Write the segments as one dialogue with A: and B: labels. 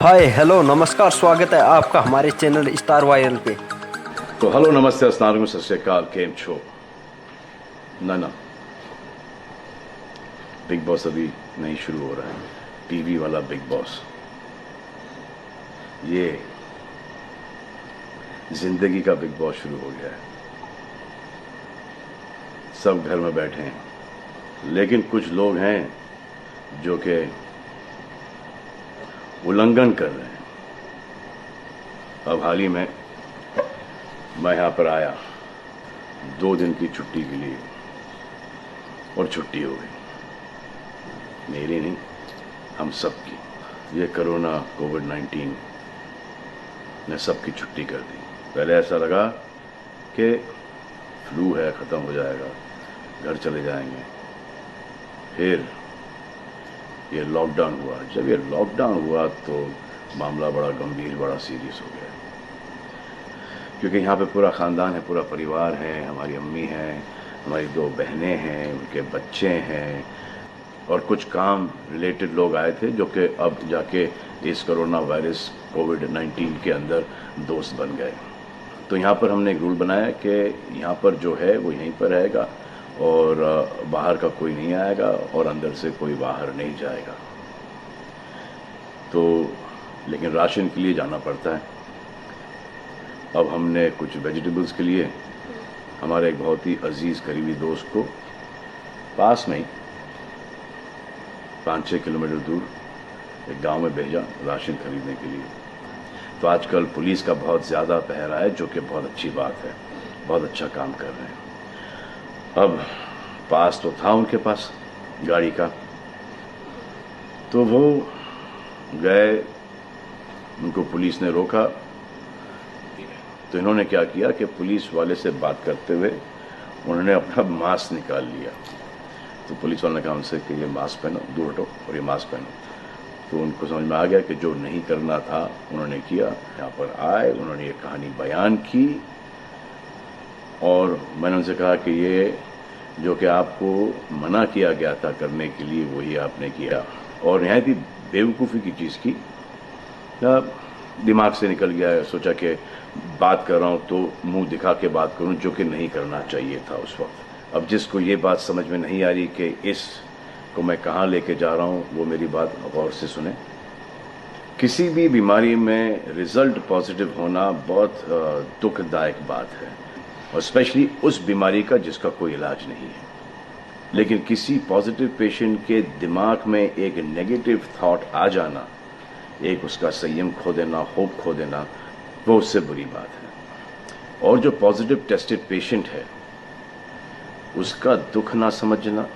A: Hi hello नमस्कार, स्वागत है आपका हमारे चैनल स्टार वायरल पे।
B: तो हेलो नमस्ते अस्सलाम सत श्री अकाल केम छो। ना बिग बॉस अभी नहीं शुरू हो रहा है। टीवी वाला बिग बॉस, ये जिंदगी का बिग बॉस शुरू हो गया है। सब घर में बैठे हैं, लेकिन कुछ लोग हैं जो कि उल्लंघन कर रहे हैं। अब हाल ही में मैं यहां पर आया 2 दिन की छुट्टी के लिए, और छुट्टी हो गई। मेरी नहीं, हम सब की। ये कोरोना कोविड-19 ने सबकी छुट्टी कर दी। पहले ऐसा लगा कि फ्लू है, ख़त्म हो जाएगा, घर चले जाएंगे। फिर ये लॉकडाउन हुआ। जब ये लॉकडाउन हुआ तो मामला बड़ा गंभीर, बड़ा सीरियस हो गया, क्योंकि यहाँ पे पूरा ख़ानदान है, पूरा परिवार है। हमारी अम्मी हैं, हमारी 2 बहनें हैं, उनके बच्चे हैं, और कुछ काम रिलेटेड लोग आए थे जो कि अब जाके इस कोरोना वायरस कोविड-19 के अंदर दोस्त बन गए। तो यहाँ पर हमने एक रूल बनाया कि यहाँ पर जो है वो यहीं पर रहेगा, और बाहर का कोई नहीं आएगा, और अंदर से कोई बाहर नहीं जाएगा। तो लेकिन राशन के लिए जाना पड़ता है। अब हमने कुछ वेजिटेबल्स के लिए हमारे एक बहुत ही अजीज़ करीबी दोस्त को पास में ही 5-6 किलोमीटर दूर एक गांव में भेजा राशन खरीदने के लिए। तो आजकल पुलिस का बहुत ज़्यादा पहरा है, जो कि बहुत अच्छी बात है, बहुत अच्छा काम कर रहे हैं। अब पास तो था उनके पास गाड़ी का, तो वो गए, उनको पुलिस ने रोका। तो इन्होंने क्या किया कि पुलिस वाले से बात करते हुए उन्होंने अपना मास्क निकाल लिया। तो पुलिस वाले ने कहा उनसे कि ये मास्क पहनो, दूर हटो और ये मास्क पहनो। तो उनको समझ में आ गया कि जो नहीं करना था उन्होंने किया। यहाँ पर आए, उन्होंने ये कहानी बयान की, और मैंने उनसे कहा कि ये जो कि आपको मना किया गया था करने के लिए, वही आपने किया, और नहायत ही बेवकूफ़ी की चीज़ की। दिमाग से निकल गया, सोचा कि बात कर रहा हूँ तो मुंह दिखा के बात करूँ, जो कि नहीं करना चाहिए था उस वक्त। अब जिसको ये बात समझ में नहीं आ रही कि इस को मैं कहाँ लेके जा रहा हूँ, वो मेरी बात गौर से सुने। किसी भी बीमारी में रिजल्ट पॉजिटिव होना बहुत दुखदायक बात है, और स्पेशली उस बीमारी का जिसका कोई इलाज नहीं है। लेकिन किसी पॉजिटिव पेशेंट के दिमाग में एक नेगेटिव थॉट आ जाना, एक उसका संयम खो देना, होप खो देना, वो उससे बुरी बात है। और जो पॉजिटिव टेस्टेड पेशेंट है, उसका दुख ना समझना,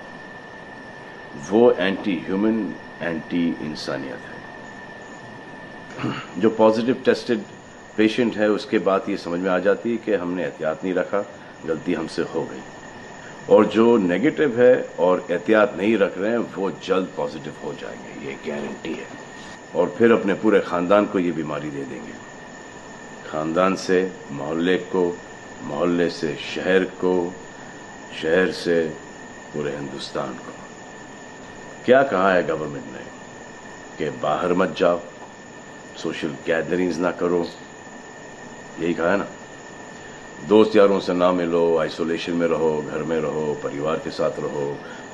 B: वो एंटी ह्यूमन, एंटी इंसानियत है। जो पॉजिटिव टेस्टेड पेशेंट है, उसके बाद ये समझ में आ जाती है कि हमने एहतियात नहीं रखा, गलती हमसे हो गई। और जो नेगेटिव है और एहतियात नहीं रख रहे हैं, वो जल्द पॉजिटिव हो जाएंगे, ये गारंटी है। और फिर अपने पूरे ख़ानदान को ये बीमारी दे देंगे। ख़ानदान से मोहल्ले को, मोहल्ले से शहर को, शहर से पूरे हिंदुस्तान को। क्या कहा है गवर्नमेंट ने कि बाहर मत जाओ, सोशल गैदरिंग्स ना करो, यही कहा है ना। दोस्त यारों से ना मिलो, आइसोलेशन में रहो, घर में रहो, परिवार के साथ रहो,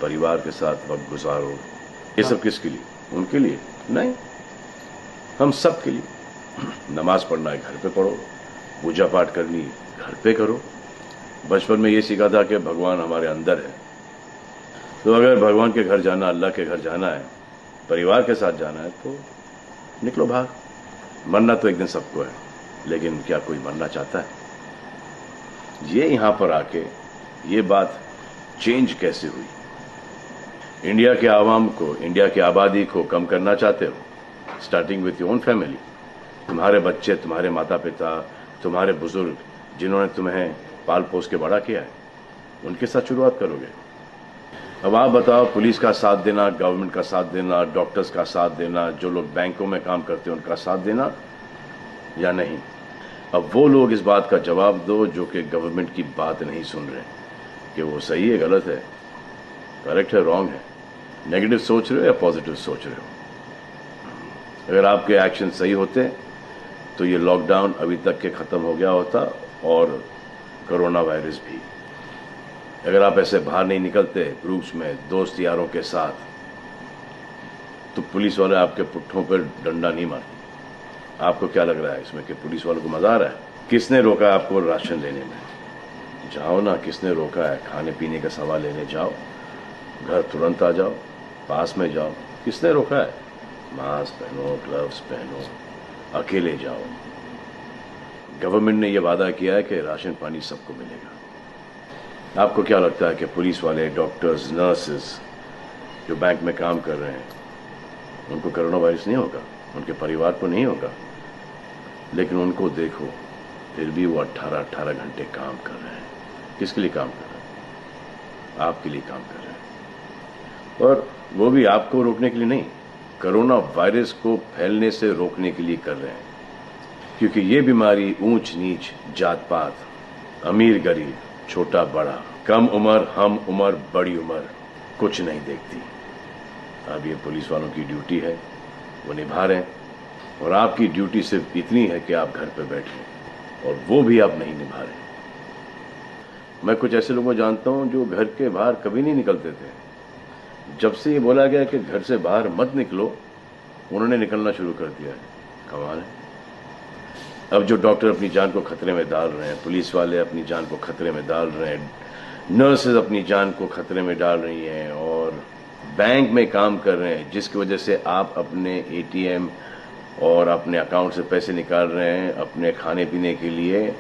B: परिवार के साथ वक्त गुजारो। ये सब किसके लिए? उनके लिए नहीं, हम सब के लिए। नमाज पढ़ना है घर पे पढ़ो, पूजा पाठ करनी घर पे करो। बचपन में ये सीखा था कि भगवान हमारे अंदर है, तो अगर भगवान के घर जाना, अल्लाह के घर जाना है, परिवार के साथ जाना है, तो निकलो बाहर। मरना तो एक दिन सबको है, लेकिन क्या कोई मरना चाहता है? ये यहाँ पर आके ये बात चेंज कैसे हुई? इंडिया के आवाम को, इंडिया की आबादी को कम करना चाहते हो? Starting with your own family. तुम्हारे बच्चे, तुम्हारे माता पिता, तुम्हारे बुजुर्ग, जिन्होंने तुम्हें पाल पोस के बड़ा किया है, उनके साथ शुरुआत करोगे। अब आप बताओ, पुलिस का साथ देना, गवर्नमेंट का साथ देना, डॉक्टर्स का साथ देना, जो लोग बैंकों में काम करते हैं उनका साथ देना या नहीं? अब वो लोग इस बात का जवाब दो जो कि गवर्नमेंट की बात नहीं सुन रहे, कि वो सही है, गलत है, करेक्ट है, रॉन्ग है, नेगेटिव सोच रहे हो या पॉजिटिव सोच रहे हो। अगर आपके एक्शन सही होते तो ये लॉकडाउन अभी तक के ख़त्म हो गया होता, और कोरोना वायरस भी। अगर आप ऐसे बाहर नहीं निकलते ग्रुप्स में दोस्त यारों के साथ, तो पुलिस वाले आपके पुट्ठों पर डंडा नहीं मारते। आपको क्या लग रहा है इसमें कि पुलिस वालों को मजा आ रहा है? किसने रोका है आपको राशन लेने में? जाओ ना, किसने रोका है? खाने पीने का सामान लेने जाओ, घर तुरंत आ जाओ, पास में जाओ, किसने रोका है? मास्क पहनो, ग्लव्स पहनो, अकेले जाओ। गवर्नमेंट ने यह वादा किया है कि राशन पानी सबको मिलेगा। आपको क्या लगता है कि पुलिस वाले, डॉक्टर्स, नर्सेस जो बैंक में काम कर रहे हैं, उनको कोरोना वायरस नहीं होगा? उनके परिवार को नहीं होगा? लेकिन उनको देखो, फिर भी वो 18-18 घंटे काम कर रहे हैं। किसके लिए काम कर रहे हैं? आपके लिए काम कर रहे हैं, और वो भी आपको रोकने के लिए नहीं, कोरोना वायरस को फैलने से रोकने के लिए कर रहे हैं। क्योंकि ये बीमारी ऊंच नीच, जात पात, अमीर गरीब, छोटा बड़ा, कम उम्र, हम उम्र, बड़ी उम्र कुछ नहीं देखती। अब ये पुलिस वालों की ड्यूटी है, वो निभा रहे हैं, और आपकी ड्यूटी सिर्फ इतनी है कि आप घर पे बैठे, और वो भी आप नहीं निभा रहे। मैं कुछ ऐसे लोगों को जानता हूं जो घर के बाहर कभी नहीं निकलते थे। जब से ये बोला गया कि घर से बाहर मत निकलो, उन्होंने निकलना शुरू कर दिया है। कमाल है। अब जो डॉक्टर अपनी जान को खतरे में डाल रहे हैं, पुलिस वाले अपनी जान को खतरे में डाल रहे हैं, नर्सेज अपनी जान को खतरे में डाल रही हैं, और बैंक में काम कर रहे हैं, जिसकी वजह से आप अपने एटीएम और अपने अकाउंट से पैसे निकाल रहे हैं अपने खाने पीने के लिए,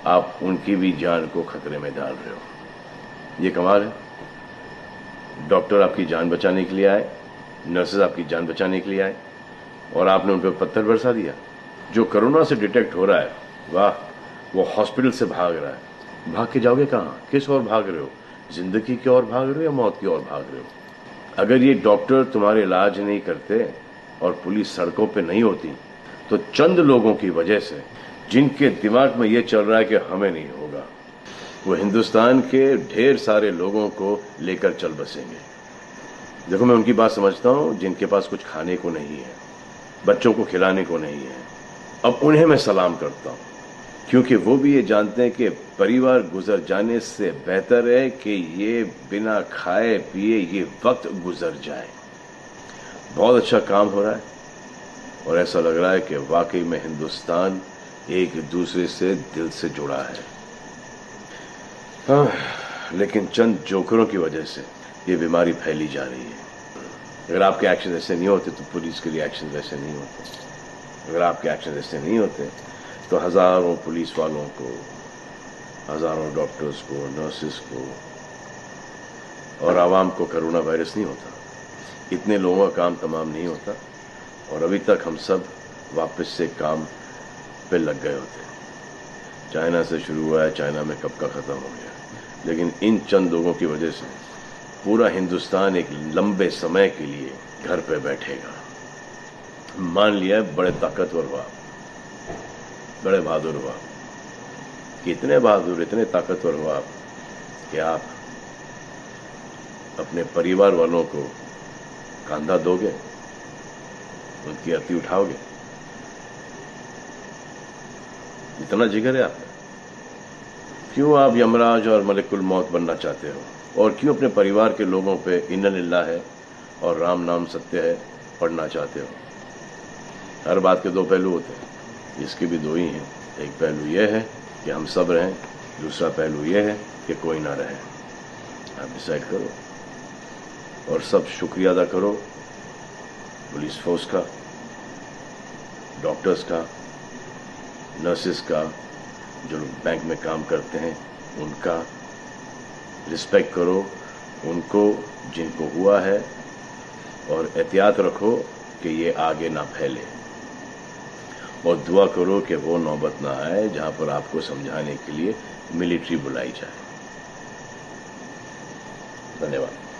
B: आप उनकी भी जान को खतरे में डाल रहे हो। ये कमाल है। डॉक्टर आपकी जान बचाने के लिए आए, नर्सेज आपकी जान बचाने के लिए आए, और आपने उन पर पत्थर बरसा दिया। जो कोरोना से डिटेक्ट हो रहा है, वाह, वो हॉस्पिटल से भाग रहा है। भाग के जाओगे कहाँ? किस ओर भाग रहे हो? जिंदगी की ओर भाग रहे हो या मौत की ओर भाग रहे हो? अगर ये डॉक्टर तुम्हारे इलाज नहीं करते और पुलिस सड़कों पे नहीं होती, तो चंद लोगों की वजह से, जिनके दिमाग में ये चल रहा है कि हमें नहीं होगा, वो हिंदुस्तान के ढेर सारे लोगों को लेकर चल बसेंगे। देखो, मैं उनकी बात समझता हूँ जिनके पास कुछ खाने को नहीं है, बच्चों को खिलाने को नहीं है। अब उन्हें मैं सलाम करता हूँ, क्योंकि वो भी ये जानते हैं कि परिवार गुजर जाने से बेहतर है कि ये बिना खाए पिए ये वक्त गुजर जाए। बहुत अच्छा काम हो रहा है, और ऐसा लग रहा है कि वाकई में हिंदुस्तान एक दूसरे से दिल से जुड़ा है। हाँ, लेकिन चंद जोकरों की वजह से ये बीमारी फैली जा रही है। अगर आपके एक्शन ऐसे नहीं होते तो पुलिस के लिए एक्शन वैसे नहीं होते। अगर आपके एक्शन ऐसे नहीं होते तो हजारों पुलिस वालों को, हजारों डॉक्टर्स को, नर्सेस को और आवाम को कोरोना वायरस नहीं होता। इतने लोगों का काम तमाम नहीं होता, और अभी तक हम सब वापस से काम पे लग गए होते। चाइना से शुरू हुआ है, चाइना में कब का ख़त्म हो गया। लेकिन इन चंद लोगों की वजह से पूरा हिंदुस्तान एक लंबे समय के लिए घर पे बैठेगा। मान लिया बड़े ताकतवर हुआ, बड़े बहादुर हुआ। कितने बहादुर, इतने ताकतवर हुआ आप कि आप अपने परिवार वालों को कंधा दोगे, उनकी अर्थी उठाओगे। इतना जिगर है आप में। क्यों आप यमराज और मलिकुल मौत बनना चाहते हो? और क्यों अपने परिवार के लोगों पे इन्ना लिल्लाह है और राम नाम सत्य है पढ़ना चाहते हो? हर बात के दो पहलू होते हैं, इसके भी दो ही हैं। एक पहलू यह है कि हम सब रहें, दूसरा पहलू यह है कि कोई ना रहे। आप डिसाइड करो, और सब शुक्रिया अदा करो पुलिस फोर्स का, डॉक्टर्स का, नर्सेस का, जो लोग बैंक में काम करते हैं उनका। रिस्पेक्ट करो उनको जिनको हुआ है, और एहतियात रखो कि ये आगे ना फैले, और दुआ करो कि वो नौबत ना आए जहां पर आपको समझाने के लिए मिलिट्री बुलाई जाए। धन्यवाद।